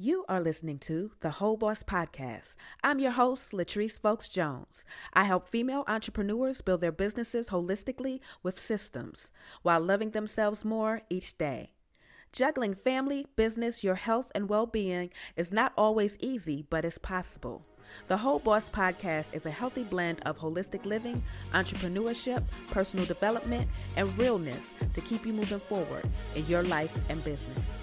You are listening to the Whole Boss Podcast. I'm your host, Latrice Folkes Jones. I help female entrepreneurs build their businesses holistically with systems while loving themselves more each day. Juggling family, business, your health, and well-being is not always easy, but it's possible. The Whole Boss Podcast is a healthy blend of holistic living, entrepreneurship, personal development, and realness to keep you moving forward in your life and business.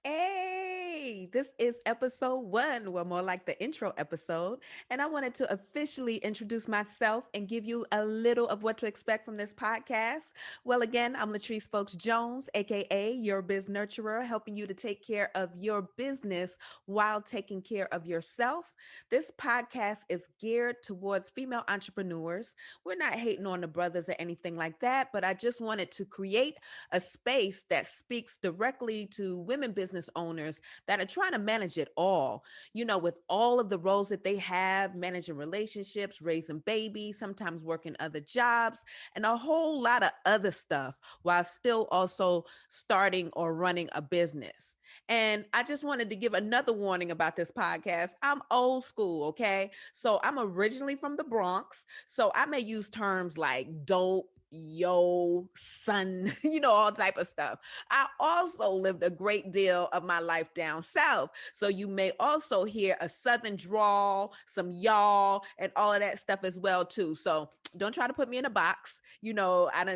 Hey, this is episode 1, well, more like the intro episode. And I wanted to officially introduce myself and give you a little of what to expect from this podcast. Well, again, I'm Latrice Folkes Jones, aka your biz nurturer, helping you to take care of your business while taking care of yourself. This podcast is geared towards female entrepreneurs. We're not hating on the brothers or anything like that, but I just wanted to create a space that speaks directly to women business owners that are trying to manage it all, with all of the roles that they have, managing relationships, raising babies, sometimes working other jobs, and a whole lot of other stuff while still also starting or running a business. And I just wanted to give another warning about this podcast. I'm old school, okay? So I'm originally from the Bronx. So I may use terms like dope, yo, son, all type of stuff. I also lived a great deal of my life down south. So you may also hear a southern drawl, some y'all, and all of that stuff as well too. So don't try to put me in a box. I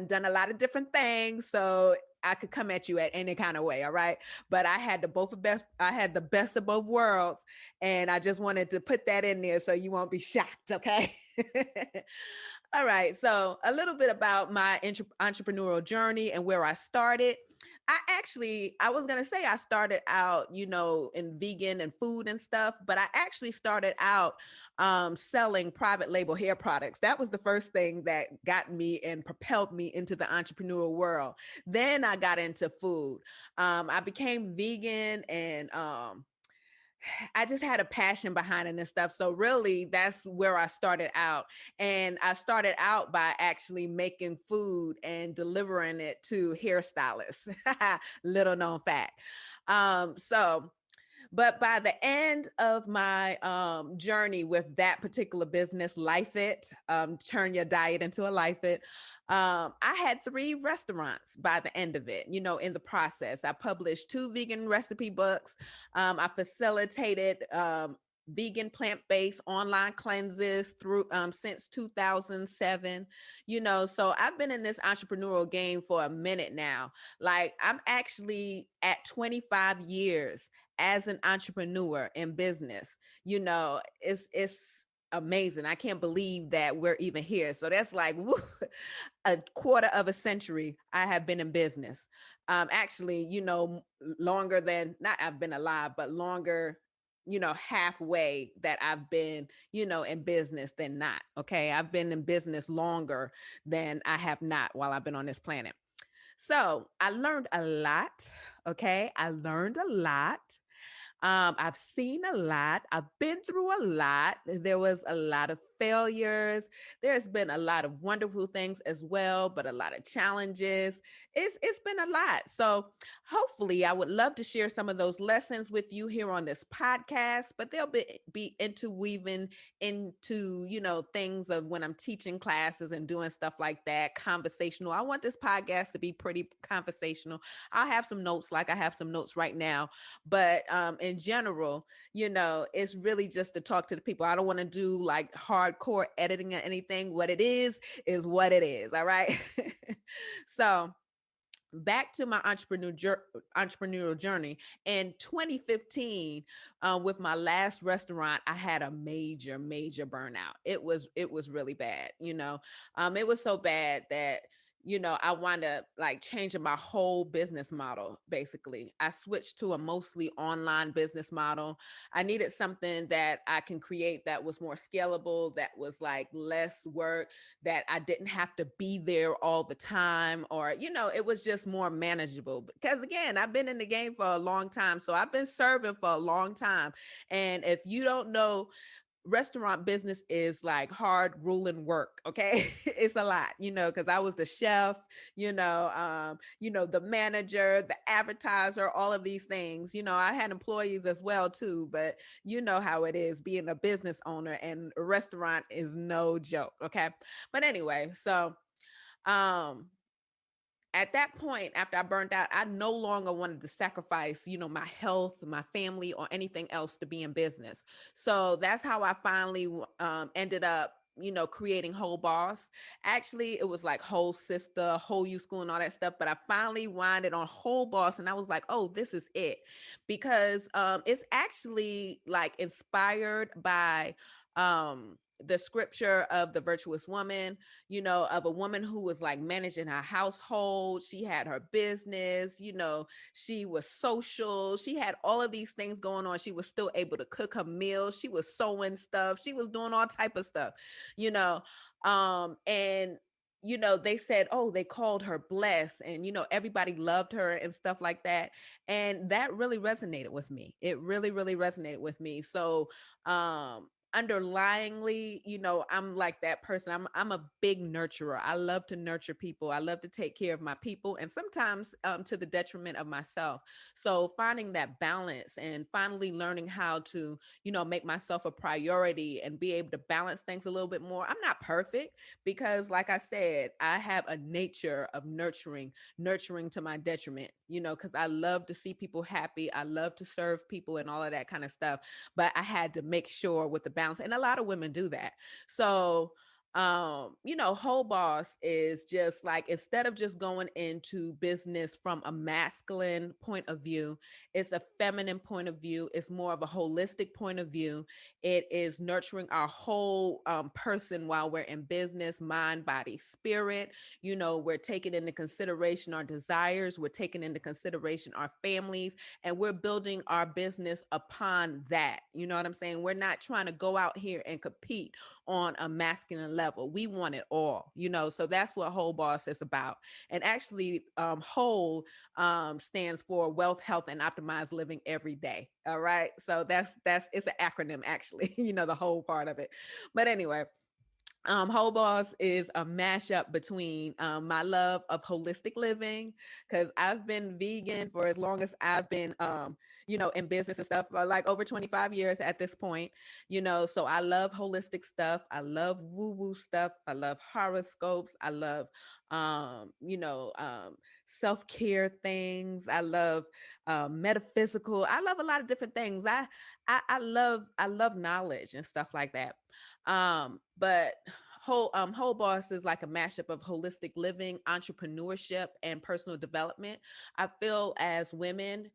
done a lot of different things. So I could come at you at any kind of way, all right? But I had the best of both worlds, and I just wanted to put that in there so you won't be shocked, okay? All right, so a little bit about my entrepreneurial journey and where I started. I was going to say I started out, in vegan and food and stuff, but I actually started out selling private label hair products. That was the first thing that got me and propelled me into the entrepreneurial world. Then I got into food. I became vegan and I just had a passion behind it and stuff. So really that's where I started out. And I started out by actually making food and delivering it to hairstylists. Little known fact. But by the end of my journey with that particular business, Life It, turn your diet into a Life It, I had 3 restaurants by the end of it, in the process. I published 2 vegan recipe books. I facilitated vegan plant-based online cleanses through since 2007. So I've been in this entrepreneurial game for a minute now. Like I'm actually at 25 years as an entrepreneur in business. It's amazing. I can't believe that we're even here. So that's like a quarter of a century I have been in business. Actually, longer than not I've been alive, but longer, halfway that I've been, in business than not. Okay. I've been in business longer than I have not while I've been on this planet. So I learned a lot. Okay. I learned a lot. I've seen a lot. I've been through a lot. There was a lot of failures. There's been a lot of wonderful things as well, but a lot of challenges. It's been a lot. So hopefully I would love to share some of those lessons with you here on this podcast, but they'll be interweaving into, things of when I'm teaching classes and doing stuff like that, conversational. I want this podcast to be pretty conversational. I'll have some notes like I have some notes right now, but in general, it's really just to talk to the people. I don't want to do like hardcore editing or anything. What it is what it is. All right. So back to my entrepreneurial journey in 2015, with my last restaurant, I had a major burnout. It was really bad. It was so bad that I wound up like changing my whole business model. Basically, I switched to a mostly online business model. I needed something that I can create that was more scalable, that was like less work, that I didn't have to be there all the time, or, it was just more manageable. Because again, I've been in the game for a long time. So I've been serving for a long time. And if you don't know restaurant business is like hard ruling work. Okay. It's a lot, because I was the chef, the manager, the advertiser, all of these things. I had employees as well too, but you know how it is being a business owner, and a restaurant is no joke. Okay. But anyway, so um at that point, after I burned out, I no longer wanted to sacrifice, my health, my family, or anything else to be in business. So that's how I finally ended up, creating Whole Boss. Actually, it was like Whole Sister, Whole You School, and all that stuff. But I finally winded on Whole Boss, and I was like, oh, this is it, because it's actually like inspired by the scripture of the virtuous woman, of a woman who was like managing her household. She had her business, she was social. She had all of these things going on. She was still able to cook her meals. She was sewing stuff. She was doing all type of stuff, you know. And they said, oh, they called her blessed, and everybody loved her and stuff like that. And that really resonated with me. It really, really resonated with me. So underlyingly, I'm like that person. I'm a big nurturer. I love to nurture people. I love to take care of my people, and sometimes to the detriment of myself. So finding that balance and finally learning how to, make myself a priority and be able to balance things a little bit more. I'm not perfect, because like I said, I have a nature of nurturing to my detriment, because I love to see people happy. I love to serve people and all of that kind of stuff. But I had to make sure with the balance. And a lot of women do that. So, Whole Boss is just like, instead of just going into business from a masculine point of view, it's a feminine point of view. It's more of a holistic point of view. It is nurturing our whole person while we're in business, mind, body, spirit. We're taking into consideration our desires. We're taking into consideration our families, and we're building our business upon that. You know what I'm saying? We're not trying to go out here and compete on a masculine level. We want it all, so that's what Whole Boss is about. And actually, whole stands for wealth, health, and optimized living every day. All right. So that's it's an acronym, actually, the whole part of it. But anyway, Whole Boss is a mashup between my love of holistic living, because I've been vegan for as long as I've been, in business and stuff, like over 25 years at this point, so I love holistic stuff. I love woo woo stuff. I love horoscopes. I love, self care things. I love metaphysical. I love a lot of different things. I love knowledge and stuff like that. But Whole Boss is like a mashup of holistic living, entrepreneurship, and personal development. I feel as women,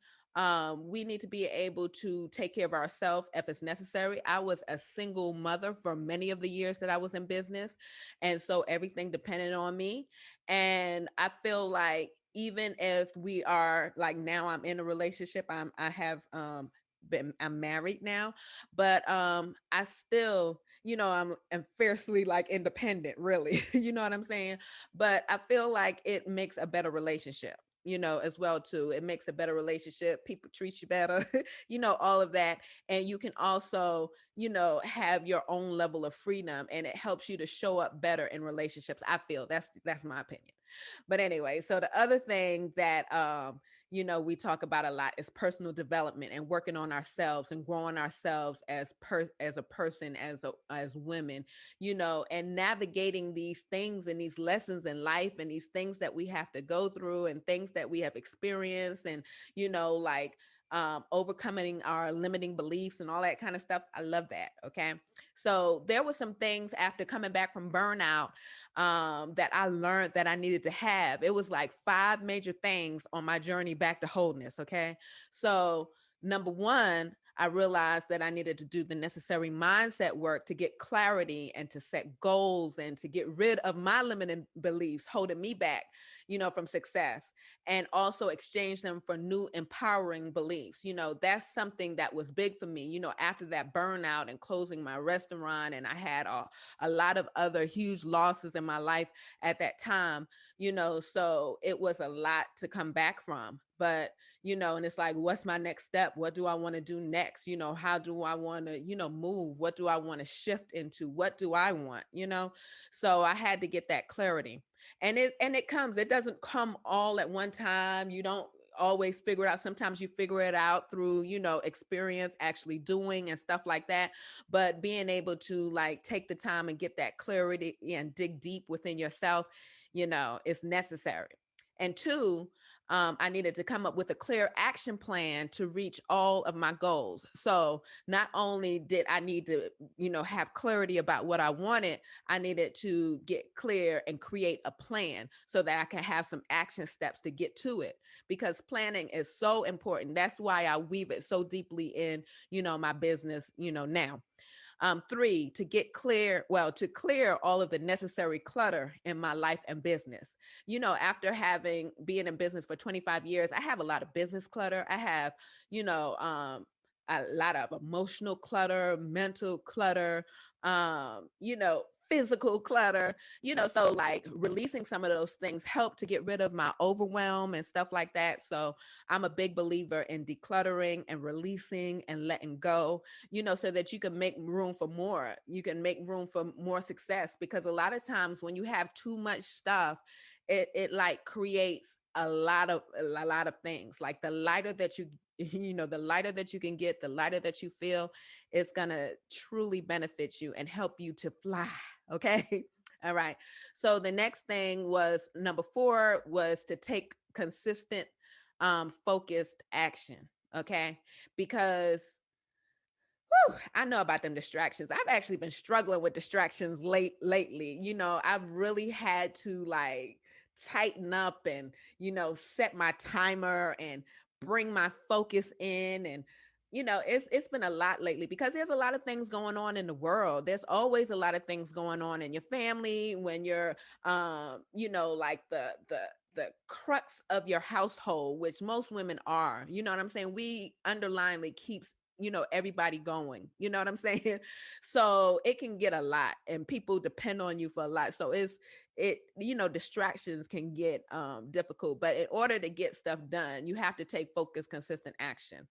we need to be able to take care of ourselves if it's necessary. I was a single mother for many of the years that I was in business, and so everything depended on me. And I feel like, even if we are like, now I'm in a relationship, I'm married now, but I still, I'm fiercely like independent, really. You know what I'm saying? But I feel like it makes a better relationship, as well too. It makes a better relationship. People treat you better, all of that. And you can also, have your own level of freedom, and it helps you to show up better in relationships. I feel that's my opinion. But anyway, so the other thing that we talk about a lot is personal development and working on ourselves and growing ourselves as a person, as women, and navigating these things and these lessons in life, and these things that we have to go through, and things that we have experienced, and like overcoming our limiting beliefs and all that kind of stuff. I love that. Okay. So there were some things after coming back from burnout that I learned that I needed to have. It was like 5 major things on my journey back to wholeness. Okay. So, number one, I realized that I needed to do the necessary mindset work to get clarity and to set goals and to get rid of my limiting beliefs holding me back, from success, and also exchange them for new empowering beliefs. That's something that was big for me, after that burnout and closing my restaurant. And I had a lot of other huge losses in my life at that time, so it was a lot to come back from. But, and it's like, what's my next step? What do I want to do next? How do I want to, move? What do I want to shift into? What do I want? So I had to get that clarity. And it doesn't come all at one time. You don't always figure it out. Sometimes you figure it out through, experience, actually doing and stuff like that. But being able to like take the time and get that clarity and dig deep within yourself, is necessary. And two, I needed to come up with a clear action plan to reach all of my goals. So not only did I need to, have clarity about what I wanted, I needed to get clear and create a plan so that I can have some action steps to get to it, because planning is so important. That's why I weave it so deeply in, my business, now. Three, to get clear, to clear all of the necessary clutter in my life and business. After being in business for 25 years, I have a lot of business clutter. I have, a lot of emotional clutter, mental clutter, physical clutter, so like releasing some of those things help to get rid of my overwhelm and stuff like that. So I'm a big believer in decluttering and releasing and letting go, so that you can make room for more. You can make room for more success, because a lot of times when you have too much stuff, it like creates a lot of things. Like the lighter that you the lighter that you can get, the lighter that you feel, it's gonna truly benefit you and help you to fly. Okay. All right. So the next thing was number 4 was to take consistent, focused action. Okay. Because I know about them distractions. I've actually been struggling with distractions lately. I've really had to like tighten up and, set my timer and bring my focus in. And it's been a lot lately, because there's a lot of things going on in the world. There's always a lot of things going on in your family when you're like the crux of your household, which most women are. You know what I'm saying? We underlyingly keeps everybody going. You know what I'm saying? So it can get a lot, and people depend on you for a lot. So distractions can get difficult. But in order to get stuff done, you have to take focused, consistent action,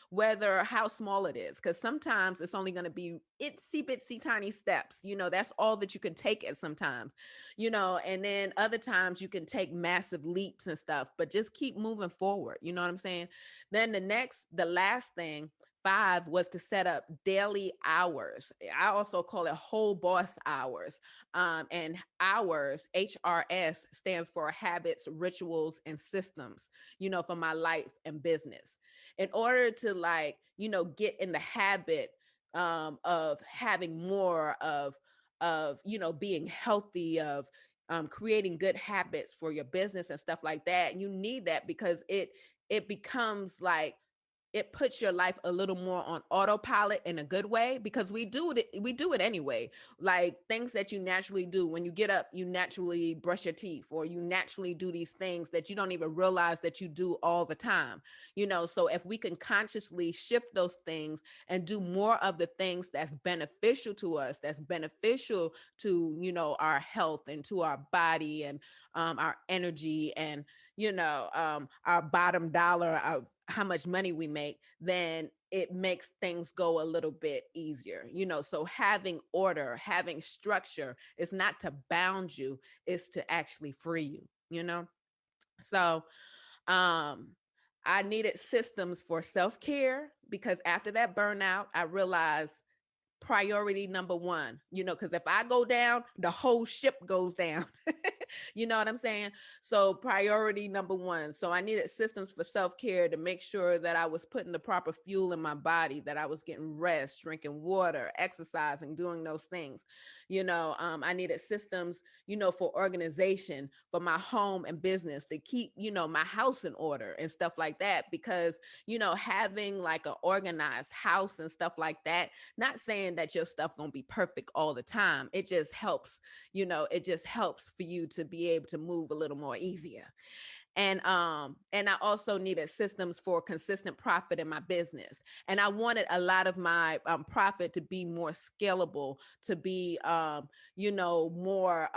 whether how small it is, because sometimes it's only going to be itsy bitsy tiny steps. That's all that you can take at sometimes, and then other times you can take massive leaps and stuff, but just keep moving forward. You know what I'm saying? Then the last thing, 5, was to set up daily hours. I also call it whole boss hours. And hours, HRS, stands for habits, rituals, and systems, for my life and business. In order to get in the habit of having more of being healthy, of creating good habits for your business and stuff like that, you need that, because it becomes like it puts your life a little more on autopilot in a good way, because we do it anyway. Like things that you naturally do when you get up, you naturally brush your teeth, or you naturally do these things that you don't even realize that you do all the time. So if we can consciously shift those things and do more of the things that's beneficial to us, that's beneficial to our health and to our body and our energy and our bottom dollar of how much money we make, then it makes things go a little bit easier. So having order, having structure is not to bound you, it's to actually free you. So um I needed systems for self-care, because after that burnout, I realized priority number 1, because if I go down, the whole ship goes down. You know what I'm saying? So priority number 1. So I needed systems for self-care to make sure that I was putting the proper fuel in my body, that I was getting rest, drinking water, exercising, doing those things. I needed systems, for organization, for my home and business, to keep, my house in order and stuff like that. Because, having like an organized house and stuff like that, not saying that your stuff gonna be perfect all the time. It just helps, it just helps for you to be able to move a little more easier. And I also needed systems for consistent profit in my business. And I wanted a lot of my profit to be more scalable, to be more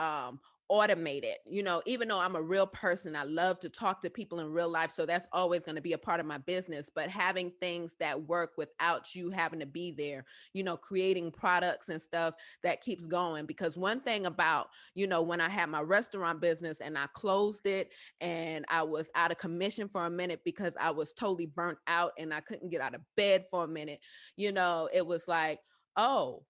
automate it. Even though I'm a real person, I love to talk to people in real life. So that's always going to be a part of my business. But having things that work without you having to be there, creating products and stuff that keeps going. Because one thing about, when I had my restaurant business and I closed it and I was out of commission for a minute because I was totally burnt out and I couldn't get out of bed for a minute, it was like, oh,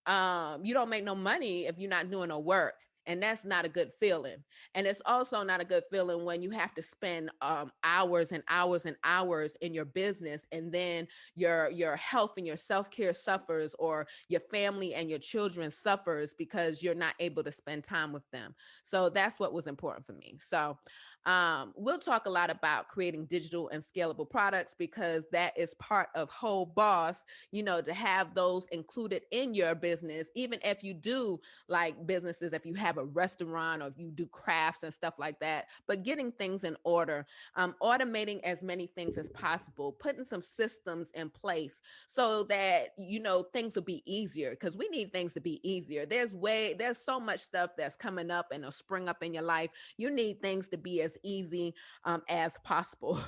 you don't make no money if you're not doing no work. And that's not a good feeling. And it's also not a good feeling when you have to spend hours and hours and hours in your business, and then your health and your self-care suffers, or your family and your children suffers because you're not able to spend time with them. So that's what was important for me. So we'll talk a lot about creating digital and scalable products, because that is part of Whole Boss, to have those included in your business. Even if you do like businesses, if you have a restaurant or if you do crafts and stuff like that, but getting things in order, automating as many things as possible, putting some systems in place so that, things will be easier, because we need things to be easier. There's so much stuff that's coming up and will spring up in your life. You need things to be as easy as possible.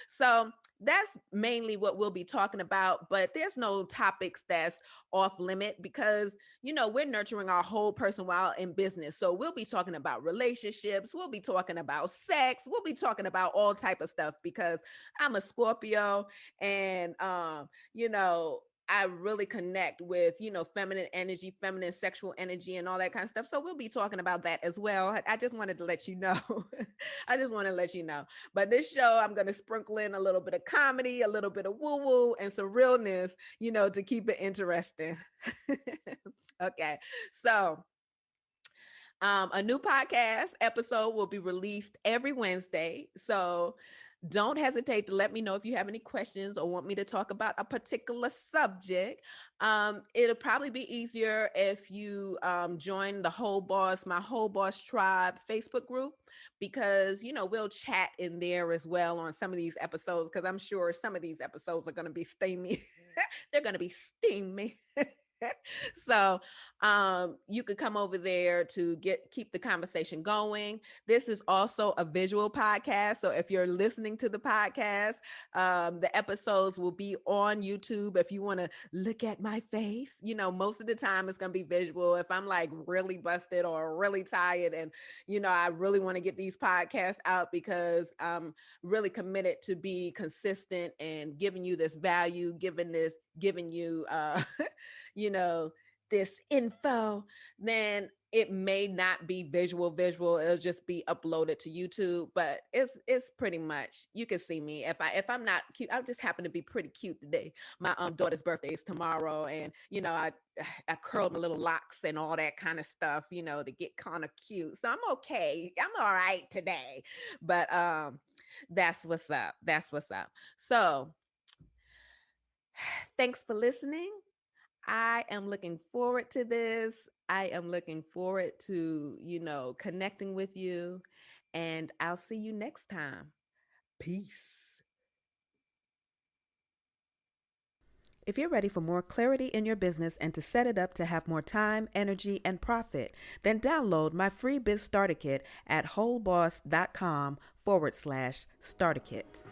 So that's mainly what we'll be talking about, but there's no topics that's off limit, because we're nurturing our whole person while in business. So we'll be talking about relationships, we'll be talking about sex, we'll be talking about all type of stuff, because I'm a Scorpio, and I really connect with, feminine energy, feminine sexual energy, and all that kind of stuff. So we'll be talking about that as well. I just wanted to let you know. I just want to let you know. But this show, I'm going to sprinkle in a little bit of comedy, a little bit of woo-woo, and some realness, to keep it interesting. Okay. So a new podcast episode will be released every Wednesday. So don't hesitate to let me know if you have any questions or want me to talk about a particular subject. It'll probably be easier if you join my Whole Boss Tribe Facebook group, because, we'll chat in there as well on some of these episodes, because I'm sure some of these episodes are going to be steamy. They're going to be steamy. So you could come over there to keep the conversation going. This is also a visual podcast, so if you're listening to the podcast, the episodes will be on YouTube. If you want to look at my face, most of the time it's going to be visual. If I'm like really busted or really tired, and I really want to get these podcasts out, because I'm really committed to be consistent and giving you this value, giving you this info, then it may not be visual. It'll just be uploaded to YouTube, but it's pretty much, you can see me. If I'm not cute, I just happen to be pretty cute today. My daughter's birthday is tomorrow, and I curled my little locks and all that kind of stuff, to get kind of cute. So I'm okay. I'm all right today. But that's what's up. So thanks for listening. I am looking forward to this. I am looking forward to, connecting with you, and I'll see you next time. Peace. If you're ready for more clarity in your business and to set it up to have more time, energy, and profit, then download my free Biz Starter Kit at wholeboss.com/starter kit.